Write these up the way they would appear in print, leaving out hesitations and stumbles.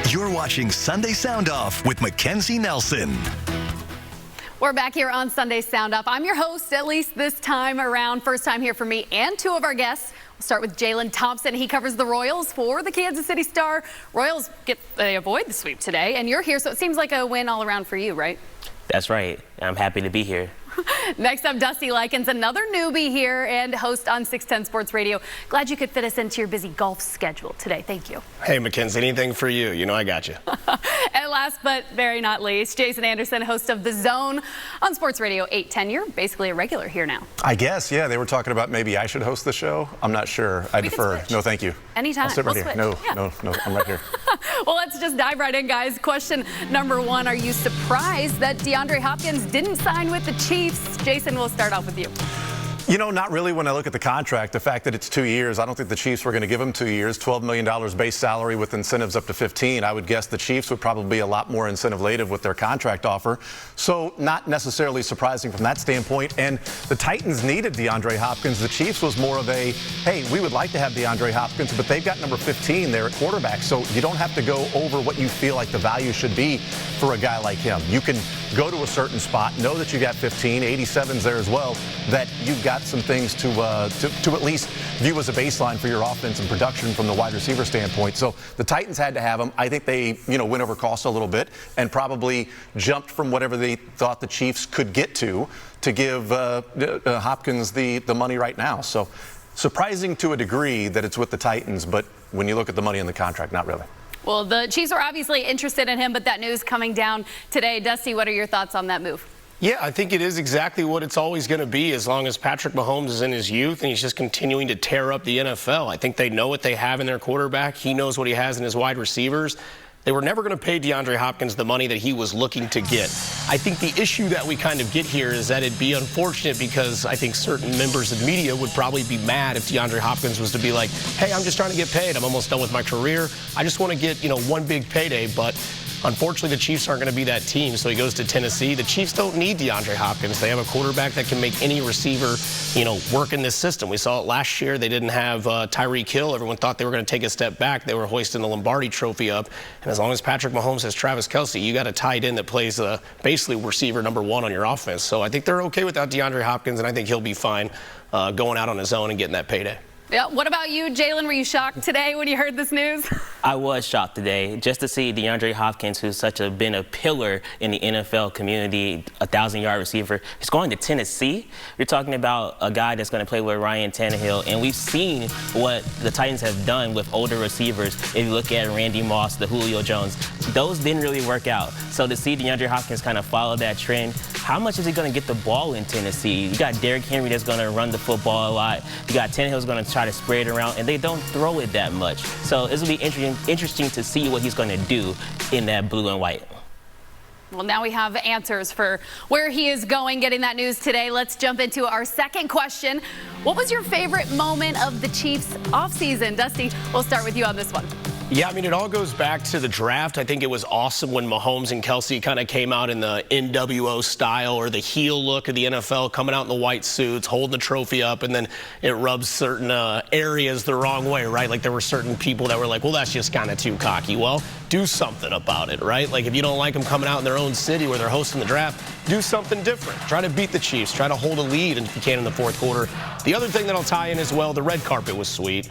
You're watching Sunday Soundoff with Mackenzie Nelson. We're back here on Sunday Soundoff. I'm your host, at least this time around. First time here for me and two of our guests. We'll start with Jalen Thompson. He covers the Royals for the Kansas City Star. Royals they avoid the sweep today, and you're here, so it seems like a win all around for you, right? That's right. I'm happy to be here. Next up, Dusty Likens, another newbie here and host on 610 Sports Radio. Glad you could fit us into your busy golf schedule today. Thank you. Hey, Mackenzie, anything for you. You know I got you. And last but very not least, Jason Anderson, host of The Zone on Sports Radio 810. You're basically a regular here now. I guess, yeah. They were talking about maybe I should host the show. I'm not sure. I defer. No, thank you. Anytime. I'll sit right here. Switch. No, yeah. no, I'm right here. Well, let's just dive right in, guys. Question number one, are you surprised that DeAndre Hopkins didn't sign with the Chiefs? Jason, we'll start off with you. You know, not really when I look at the contract. The fact that it's 2 years, I don't think the Chiefs were going to give him 2 years, $12 million base salary with incentives up to 15. I would guess the Chiefs would probably be a lot more incentive-laden with their contract offer. So not necessarily surprising from that standpoint. And the Titans needed DeAndre Hopkins. The Chiefs was more of a, hey, we would like to have DeAndre Hopkins, but they've got number 15 there at quarterback. So you don't have to go over what you feel like the value should be for a guy like him. You can go to a certain spot, know that you got 15, 87's there as well, that you've got some things to at least view as a baseline for your offense and production from the wide receiver standpoint. So the Titans had to have him. I think they, went over cost a little bit and probably jumped from whatever they thought the Chiefs could get to give Hopkins the money right now. So surprising to a degree that it's with the Titans, but when you look at the money in the contract, not really. Well, the Chiefs are obviously interested in him, but that news coming down today. Dusty, what are your thoughts on that move? Yeah, I think it is exactly what it's always going to be as long as Patrick Mahomes is in his youth and he's just continuing to tear up the NFL. I think they know what they have in their quarterback. He knows what he has in his wide receivers. They were never going to pay DeAndre Hopkins the money that he was looking to get. I think the issue that we kind of get here is that it'd be unfortunate because I think certain members of the media would probably be mad if DeAndre Hopkins was to be like, hey, I'm just trying to get paid. I'm almost done with my career. I just want to get, one big payday. But unfortunately, the Chiefs aren't going to be that team, so he goes to Tennessee. The Chiefs don't need DeAndre Hopkins. They have a quarterback that can make any receiver, work in this system. We saw it last year. They didn't have Tyreek Hill. Everyone thought they were going to take a step back. They were hoisting the Lombardi trophy up. And as long as Patrick Mahomes has Travis Kelce, you got a tight end that plays basically receiver number one on your offense. So I think they're okay without DeAndre Hopkins, and I think he'll be fine going out on his own and getting that payday. Yeah. What about you, Jalen? Were you shocked today when you heard this news? I was shocked today just to see DeAndre Hopkins, who's been a pillar in the NFL community, a 1,000-yard receiver. He's going to Tennessee. You're talking about a guy that's going to play with Ryan Tannehill, and we've seen what the Titans have done with older receivers. If you look at Randy Moss, the Julio Jones, those didn't really work out. So to see DeAndre Hopkins kind of follow that trend, how much is he going to get the ball in Tennessee? You got Derrick Henry that's going to run the football a lot. You got Tannehill's going to try to spread it around, and they don't throw it that much. So it's going to be interesting to see what he's going to do in that blue and white. Well, now we have answers for where he is going, getting that news today. Let's jump into our second question. What was your favorite moment of the Chiefs offseason? Dusty, we'll start with you on this one. Yeah, it all goes back to the draft. I think it was awesome when Mahomes and Kelce kind of came out in the NWO style or the heel look of the NFL, coming out in the white suits, holding the trophy up, and then it rubs certain areas the wrong way, right? Like there were certain people that were like, well, that's just kind of too cocky. Well, do something about it, right? Like if you don't like them coming out in their own city where they're hosting the draft, do something different. Try to beat the Chiefs. Try to hold a lead if you can in the fourth quarter. The other thing that I'll tie in as well, the red carpet was sweet.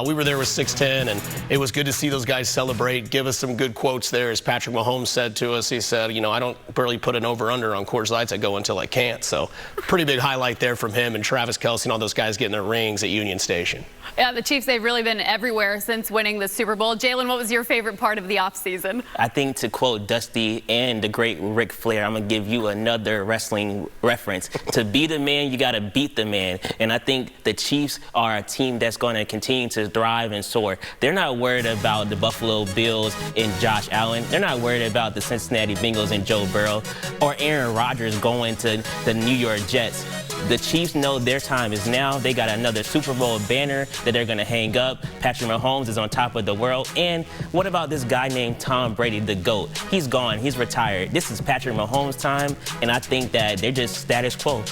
We were there with 610, and it was good to see those guys celebrate, give us some good quotes there. As Patrick Mahomes said to us, he said, I don't barely put an over-under on Coors Lights. I go until I can't. So pretty big highlight there from him and Travis Kelce and all those guys getting their rings at Union Station. Yeah, the Chiefs, they've really been everywhere since winning the Super Bowl. Jalen, what was your favorite part of the offseason? I think to quote Dusty and the great Ric Flair, I'm going to give you another wrestling reference. To be the man, you got to beat the man. And I think the Chiefs are a team that's going to continue to thrive and soar. They're not worried about the Buffalo Bills and Josh Allen. They're not worried about the Cincinnati Bengals and Joe Burrow or Aaron Rodgers going to the New York Jets. The Chiefs know their time is now. They got another Super Bowl banner that they're going to hang up. Patrick Mahomes is on top of the world. And what about this guy named Tom Brady, the GOAT? He's gone. He's retired. This is Patrick Mahomes' time, and I think that they're just status quo.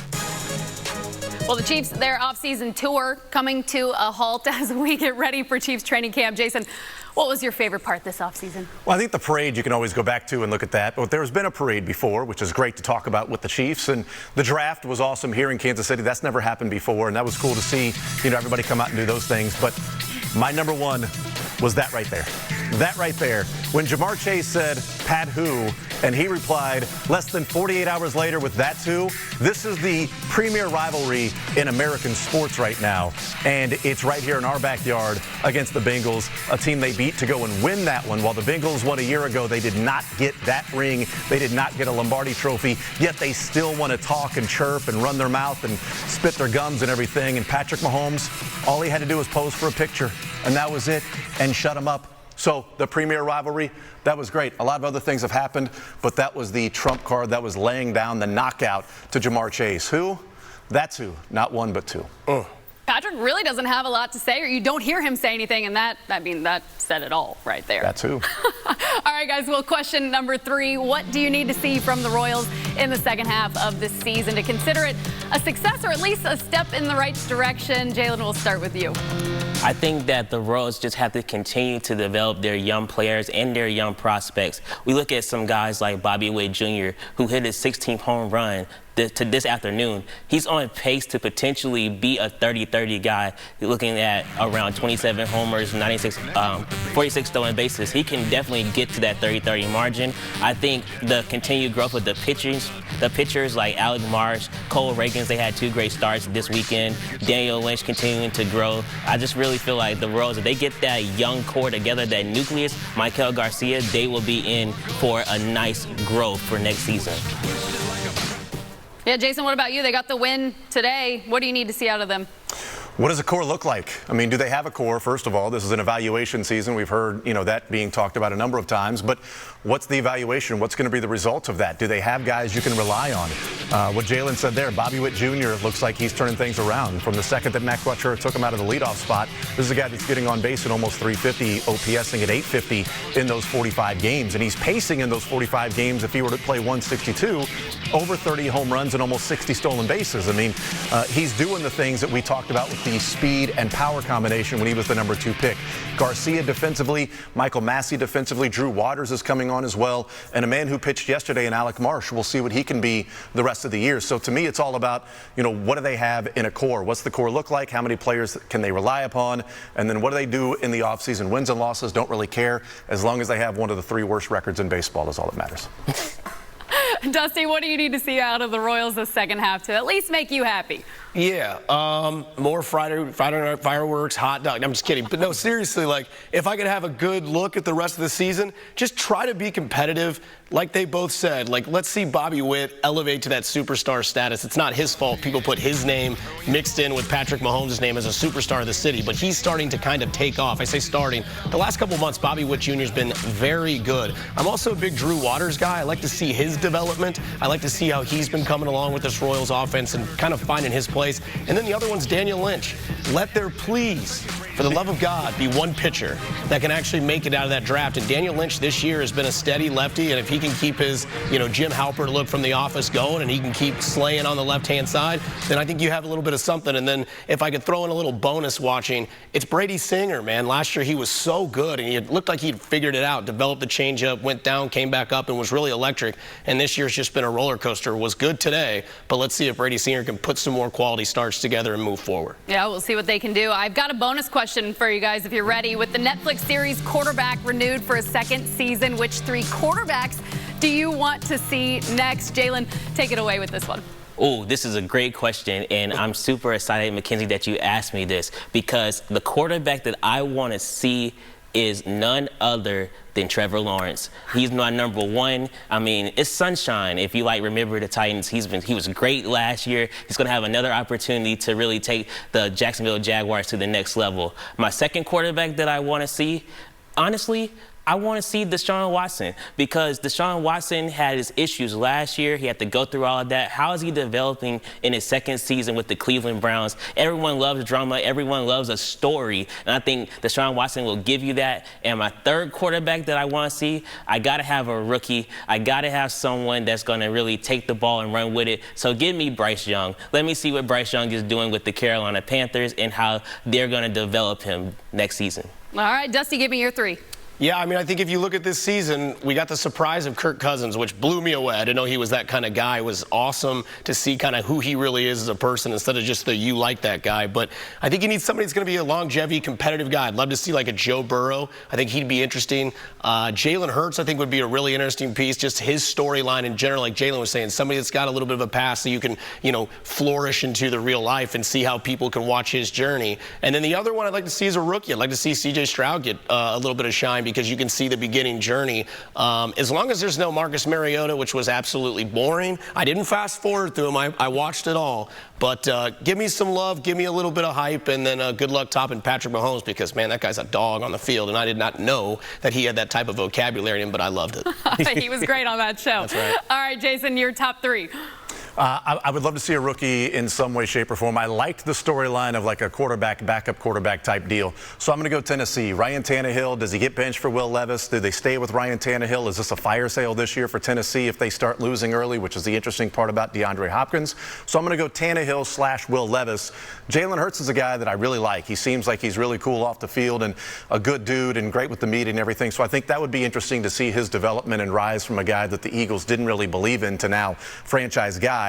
Well, the Chiefs, their offseason tour coming to a halt as we get ready for Chiefs training camp. Jason, what was your favorite part this offseason? Well, I think the parade you can always go back to and look at that. But there's been a parade before, which is great to talk about with the Chiefs. And the draft was awesome here in Kansas City. That's never happened before. And that was cool to see, everybody come out and do those things. But my number one was that right there. That right there. When Jamar Chase said, "Pat who?" and he replied less than 48 hours later with "That's who." This is the premier rivalry in American sports right now. And it's right here in our backyard against the Bengals, a team they beat to go and win that one. While the Bengals, a year ago, they did not get that ring. They did not get a Lombardi trophy, yet they still want to talk and chirp and run their mouth and spit their gums and everything. And Patrick Mahomes, all he had to do was pose for a picture, and that was it, and shut him up. So the premier rivalry, that was great. A lot of other things have happened, but that was the trump card. That was laying down the knockout to Jamar Chase. Who? That's who. Not one, but two. Patrick really doesn't have a lot to say, or you don't hear him say anything, and that said it all right there. That's who. All right, guys, well, question number 3. What do you need to see from the Royals in the second half of this season to consider it a success, or at least a step in the right direction? Jalen, we'll start with you. I think that the Royals just have to continue to develop their young players and their young prospects. We look at some guys like Bobby Witt Jr., who hit his 16th home run to this afternoon. He's on pace to potentially be a 30-30 guy. You're looking at around 27 homers, 46 stolen bases. He can definitely get to that 30-30 margin. I think the continued growth of the pitchers like Alec Marsh, Cole Reagans, they had 2 great starts this weekend. Daniel Lynch continuing to grow. I just really feel like the Royals, if they get that young core together, that nucleus, Michael Garcia, they will be in for a nice growth for next season. Yeah, Jason, what about you? They got the win today. What do you need to see out of them? What does a core look like? I mean, do they have a core? First of all, this is an evaluation season. We've heard, that being talked about a number of times. But what's the evaluation? What's going to be the result of that? Do they have guys you can rely on? What Jalen said there, Bobby Witt Jr. looks like he's turning things around. From the second that Matt Crutcher took him out of the leadoff spot, this is a guy that's getting on base at almost 350, OPSing at 850 in those 45 games. And he's pacing in those 45 games, if he were to play 162, over 30 home runs and almost 60 stolen bases. I mean, he's doing the things that we talked about with the speed and power combination when he was the number 2 pick. Garcia defensively, Michael Massey defensively, Drew Waters is coming on as well, and a man who pitched yesterday in Alec Marsh. We'll see what he can be the rest of the year. So to me, it's all about, what do they have in a core? What's the core look like? How many players can they rely upon? And then what do they do in the offseason? Wins and losses, don't really care. As long as they have one of the 3 worst records in baseball is all that matters. Dusty, what do you need to see out of the Royals the second half to at least make you happy? Yeah, more Friday night fireworks, hot dog. I'm just kidding. But no, seriously, if I could have a good look at the rest of the season, just try to be competitive. Like they both said, let's see Bobby Witt elevate to that superstar status. It's not his fault. People put his name mixed in with Patrick Mahomes' name as a superstar of the city, but he's starting to kind of take off. I say starting. The last couple months, Bobby Witt Jr. has been very good. I'm also a big Drew Waters guy. I like to see his development. I like to see how he's been coming along with this Royals offense and kind of finding his place. And then the other one's Daniel Lynch. Let there please, for the love of God, be one pitcher that can actually make it out of that draft. And Daniel Lynch this year has been a steady lefty, and if he can keep his, Jim Halpert look from The Office going, and he can keep slaying on the left-hand side, then I think you have a little bit of something. And then if I could throw in a little bonus watching, it's Brady Singer, man. Last year he was so good, and it looked like he'd figured it out, developed the changeup, went down, came back up, and was really electric. And this year's just been a roller coaster. Was good today, but let's see if Brady Singer can put some more quality starts together and move forward. Yeah, we'll see what they can do. I've got a bonus question for you guys if you're ready. With the Netflix series Quarterback renewed for a second season, which 3 quarterbacks do you want to see next? Jalen, take it away with this one. Oh, this is a great question, and I'm super excited, Mackenzie, that you asked me this, because the quarterback that I want to see is none other than Trevor Lawrence. He's my number 1. I mean, it's sunshine. If you remember the Titans, he was great last year. He's going to have another opportunity to really take the Jacksonville Jaguars to the next level. My second quarterback that I want to see, honestly, I want to see Deshaun Watson, because Deshaun Watson had his issues last year. He had to go through all of that. How is he developing in his second season with the Cleveland Browns? Everyone loves drama. Everyone loves a story. And I think Deshaun Watson will give you that. And my third quarterback that I want to see, I got to have a rookie. I got to have someone that's going to really take the ball and run with it. So give me Bryce Young. Let me see what Bryce Young is doing with the Carolina Panthers and how they're going to develop him next season. All right, Dusty, give me your 3. Yeah, I mean, I think if you look at this season, we got the surprise of Kirk Cousins, which blew me away. I didn't know he was that kind of guy. It was awesome to see kind of who he really is as a person instead of just the you like that guy. But I think you need somebody that's going to be a longevity, competitive guy. I'd love to see like a Joe Burrow. I think he'd be interesting. Jalen Hurts, I think, would be a really interesting piece. Just his storyline in general, like Jalen was saying, somebody that's got a little bit of a past so you can, flourish into the real life and see how people can watch his journey. And then the other one I'd like to see is a rookie. I'd like to see C.J. Stroud get a little bit of shine, because you can see the beginning journey. As long as there's no Marcus Mariota, which was absolutely boring. I didn't fast forward through him. I watched it all. But give me some love, give me a little bit of hype, and then good luck topping Patrick Mahomes, because, man, that guy's a dog on the field, and I did not know that he had that type of vocabulary in him, but I loved it. He was great on that show. That's right. All right, Jason, your top 3. I would love to see a rookie in some way, shape, or form. I liked the storyline of like a backup quarterback type deal. So I'm going to go Tennessee. Ryan Tannehill, does he get benched for Will Levis? Do they stay with Ryan Tannehill? Is this a fire sale this year for Tennessee if they start losing early, which is the interesting part about DeAndre Hopkins? So I'm going to go Tannehill / Will Levis. Jalen Hurts is a guy that I really like. He seems like he's really cool off the field and a good dude and great with the media and everything. So I think that would be interesting to see his development and rise from a guy that the Eagles didn't really believe in to now franchise guy.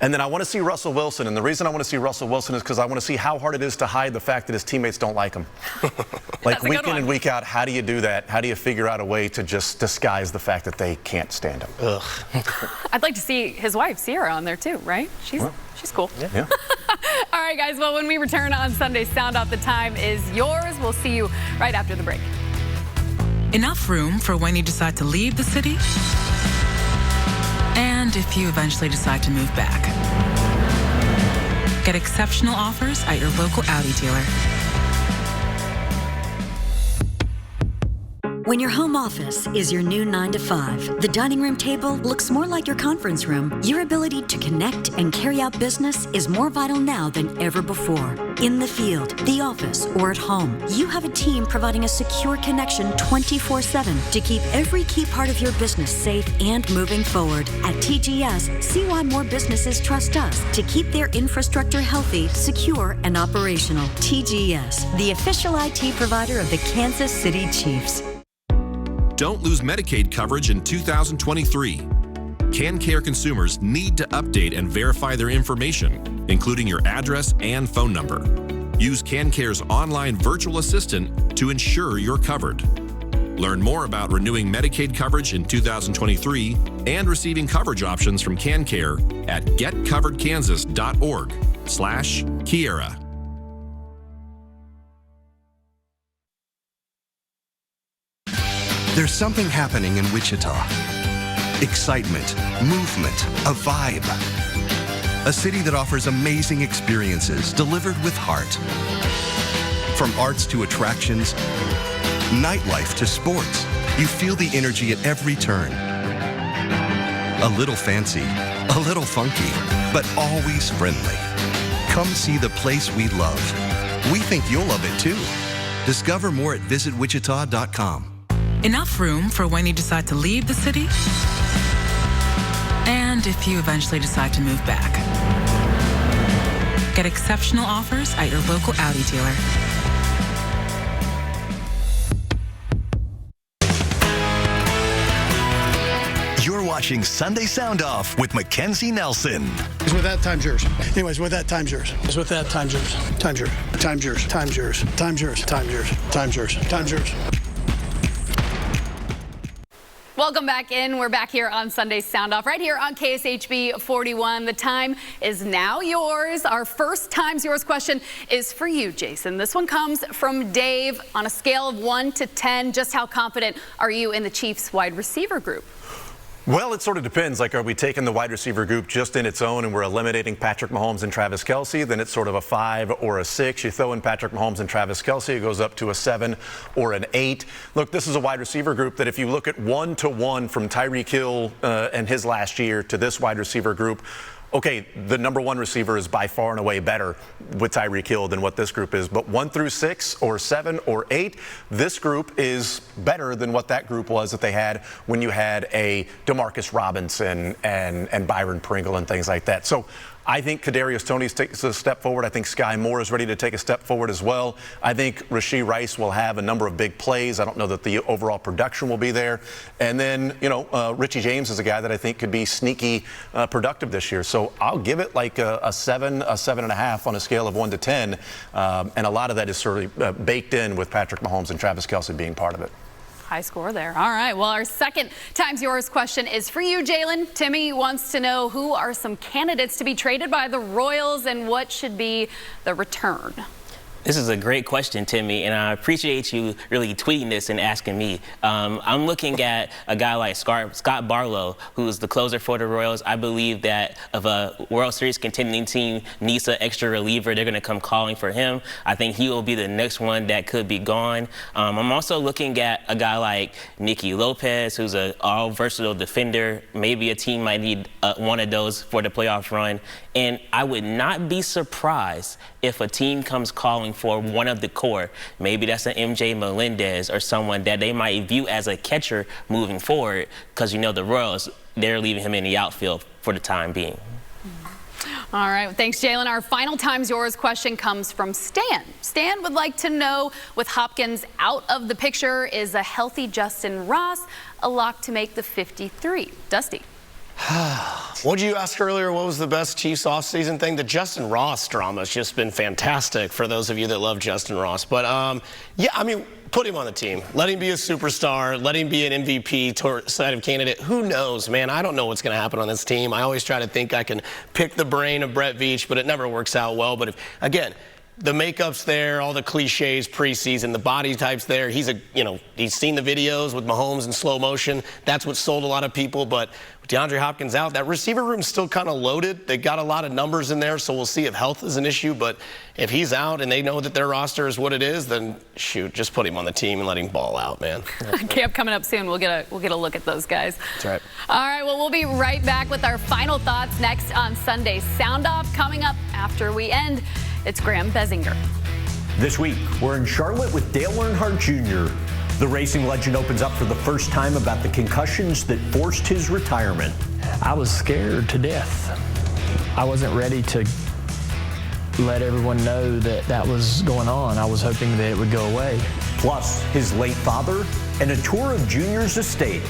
And then I want to see Russell Wilson. And the reason I want to see Russell Wilson is because I want to see how hard it is to hide the fact that his teammates don't like him. Like week in and week out, how do you do that? How do you figure out a way to just disguise the fact that they can't stand him? Ugh. I'd like to see his wife, Sierra, on there too, right? She's cool. Yeah. All right, guys. Well, when we return on Sunday Sound Off, the time is yours. We'll see you right after the break. Enough room for when you decide to leave the city? And if you eventually decide to move back. Get exceptional offers at your local Audi dealer. When your home office is your new 9 to 5, the dining room table looks more like your conference room. Your ability to connect and carry out business is more vital now than ever before. In the field, the office, or at home, you have a team providing a secure connection 24/7 to keep every key part of your business safe and moving forward. At TGS, see why more businesses trust us to keep their infrastructure healthy, secure, and operational. TGS, the official IT provider of the Kansas City Chiefs. Don't lose Medicaid coverage in 2023. CanCare consumers need to update and verify their information, including your address and phone number. Use CanCare's online virtual assistant to ensure you're covered. Learn more about renewing Medicaid coverage in 2023 and receiving coverage options from CanCare at getcoveredkansas.org/Kiera. There's something happening in Wichita. Excitement, movement, a vibe. A city that offers amazing experiences delivered with heart. From arts to attractions, nightlife to sports, you feel the energy at every turn. A little fancy, a little funky, but always friendly. Come see the place we love. We think you'll love it too. Discover more at visitwichita.com. Enough room for when you decide to leave the city? And if you eventually decide to move back. Get exceptional offers at your local Audi dealer. You're watching Sunday Sound Off with Mackenzie Nelson. With that, time's yours. Anyways, with that, time's yours. With that, time's yours. Time's yours. Time's yours. Time's yours. Time's yours. Time's yours. Time's yours. Time's yours. Welcome back in. We're back here on Sunday Sound Off, right here on KSHB 41. The time is now yours. Our first time's yours question is for you, Jason. This one comes from Dave. On a scale of 1 to 10, just how confident are you in the Chiefs wide receiver group? Well, it sort of depends. Like, are we taking the wide receiver group just in its own and we're eliminating Patrick Mahomes and Travis Kelce? Then it's sort of a 5 or a 6. You throw in Patrick Mahomes and Travis Kelce, it goes up to a 7 or an 8. Look, this is a wide receiver group that if you look at 1-to-1 from Tyreek Hill and his last year to this wide receiver group, okay, the number 1 receiver is by far and away better with Tyreek Hill than what this group is. But 1 through 6 or 7 or 8, this group is better than what that group was that they had when you had a Demarcus Robinson and Byron Pringle and things like that. So I think Kadarius Toney takes a step forward. I think Sky Moore is ready to take a step forward as well. I think Rashee Rice will have a number of big plays. I don't know that the overall production will be there. And then, Richie James is a guy that I think could be sneaky productive this year. So I'll give it like a 7, a 7.5 on a scale of 1 to 10. And a lot of that is sort of baked in with Patrick Mahomes and Travis Kelce being part of it. High score there. All right. Well, our second Times Yours question is for you, Jalen. Timmy wants to know who are some candidates to be traded by the Royals and what should be the return? This is a great question, Timmy, and I appreciate you really tweeting this and asking me. I'm looking at a guy like Scott Barlow, who's the closer for the Royals. I believe that if a World Series contending team needs an extra reliever, they're going to come calling for him. I think he will be the next one that could be gone. I'm also looking at a guy like Nicky Lopez, who's an all-versatile defender. Maybe a team might need one of those for the playoff run. And I would not be surprised if a team comes calling for one of the core. Maybe that's an MJ Melendez or someone that they might view as a catcher moving forward, because the Royals, they're leaving him in the outfield for the time being. All right. Thanks, Jalen. Our final Times Yours question comes from Stan. Stan would like to know, with Hopkins out of the picture, is a healthy Justin Ross a lock to make the 53? Dusty. What did you ask earlier? What was the best Chiefs offseason thing? The Justin Ross drama has just been fantastic for those of you that love Justin Ross. But, yeah, I mean, put him on the team. Let him be a superstar. Let him be an MVP side of candidate. Who knows, man? I don't know what's going to happen on this team. I always try to think I can pick the brain of Brett Veach, but it never works out well. But, again, the makeup's there, all the cliches preseason, the body type's there. He's seen the videos with Mahomes in slow motion. That's what sold a lot of people. But with DeAndre Hopkins out, that receiver room's still kind of loaded. They got a lot of numbers in there, so we'll see if health is an issue. But if he's out and they know that their roster is what it is, then shoot, just put him on the team and let him ball out, man. Camp coming up soon. We'll get a look at those guys. That's right. All right. Well, we'll be right back with our final thoughts next on Sunday Sound Off. Coming up after we end, it's Graham Bessinger. This week, we're in Charlotte with Dale Earnhardt Jr. The racing legend opens up for the first time about the concussions that forced his retirement. I was scared to death. I wasn't ready to let everyone know that was going on. I was hoping that it would go away. Plus, his late father and a tour of Junior's estate.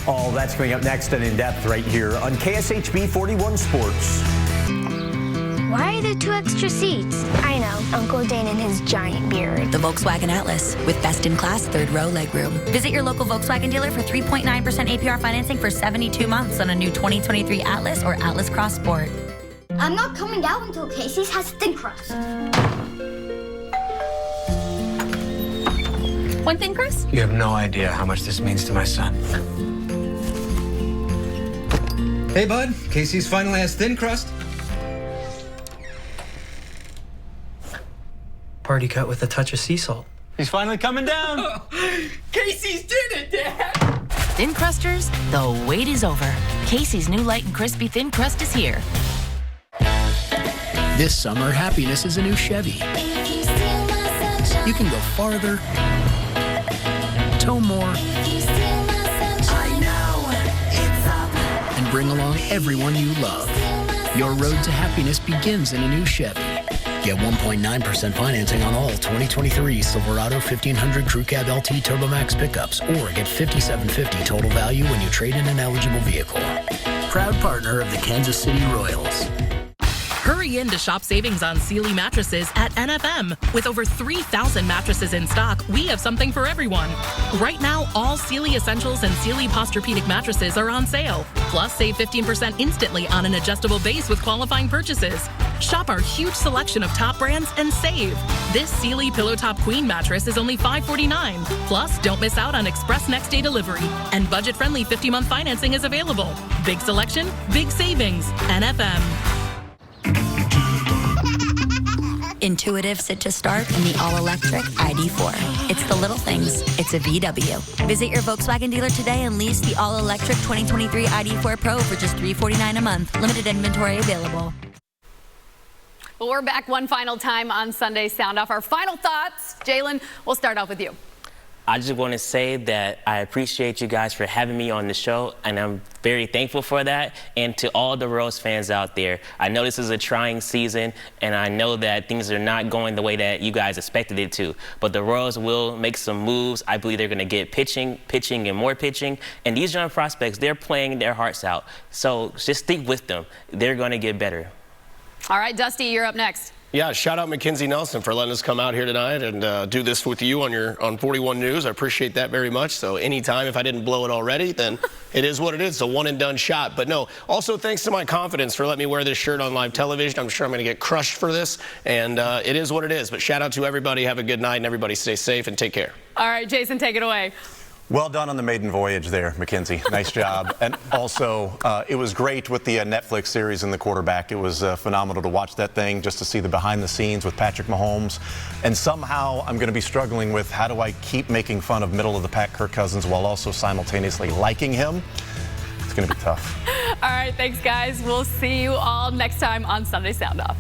All that's coming up next and in depth right here on KSHB 41 Sports. Why are there 2 extra seats? I know, Uncle Dan and his giant beard. The Volkswagen Atlas with best-in-class third-row legroom. Visit your local Volkswagen dealer for 3.9% APR financing for 72 months on a new 2023 Atlas or Atlas Cross Sport. I'm not coming out until Casey's has thin crust. One thin crust? You have no idea how much this means to my son. Hey, bud. Casey's finally has thin crust. Party cut with a touch of sea salt. He's finally coming down. Oh, Casey's did it, Dad. Thin Crusters, the wait is over. Casey's new light and crispy thin crust is here. This summer, happiness is a new Chevy. You can go farther, tow more, and bring along everyone you love. Your road to happiness begins in a new Chevy. Get 1.9% financing on all 2023 Silverado 1500 Crew Cab LT TurboMax pickups, or get $5,750 total value when you trade in an eligible vehicle. Proud partner of the Kansas City Royals. Hurry in to shop savings on Sealy mattresses at NFM. With over 3,000 mattresses in stock, we have something for everyone. Right now, all Sealy Essentials and Sealy Posturepedic mattresses are on sale. Plus, save 15% instantly on an adjustable base with qualifying purchases. Shop our huge selection of top brands and save. This Sealy Pillow Top Queen mattress is only $549. Plus, don't miss out on express next day delivery. And budget-friendly 50-month financing is available. Big selection, big savings. NFM. Intuitive sit to start in the all-electric ID4. It's the little things. It's a VW. Visit your Volkswagen dealer today and lease the all-electric 2023 ID4 Pro for just $349 a month. Limited inventory available. Well, we're back one final time on Sunday Sound Off. Our final thoughts. Jalen, we'll start off with you. I just want to say that I appreciate you guys for having me on the show, and I'm very thankful for that. And to all the Royals fans out there, I know this is a trying season, and I know that things are not going the way that you guys expected it to. But the Royals will make some moves. I believe they're going to get pitching, and more pitching. And these young prospects, they're playing their hearts out. So just stick with them. They're going to get better. All right, Dusty, you're up next. Yeah, shout out Mackenzie Nelson for letting us come out here tonight and do this with you on 41 News. I appreciate that very much. So anytime, if I didn't blow it already, then it is what it is. It's a one-and-done shot. But no, also thanks to my confidence for letting me wear this shirt on live television. I'm sure I'm going to get crushed for this, and it is what it is. But shout out to everybody. Have a good night, and everybody stay safe and take care. All right, Jason, take it away. Well done on the maiden voyage there, Mackenzie. Nice job. And also, it was great with the Netflix series and the quarterback. It was phenomenal to watch that thing, just to see the behind the scenes with Patrick Mahomes. And somehow I'm going to be struggling with how do I keep making fun of middle of the pack Kirk Cousins while also simultaneously liking him. It's going to be tough. All right, thanks, guys. We'll see you all next time on Sunday Sound Off.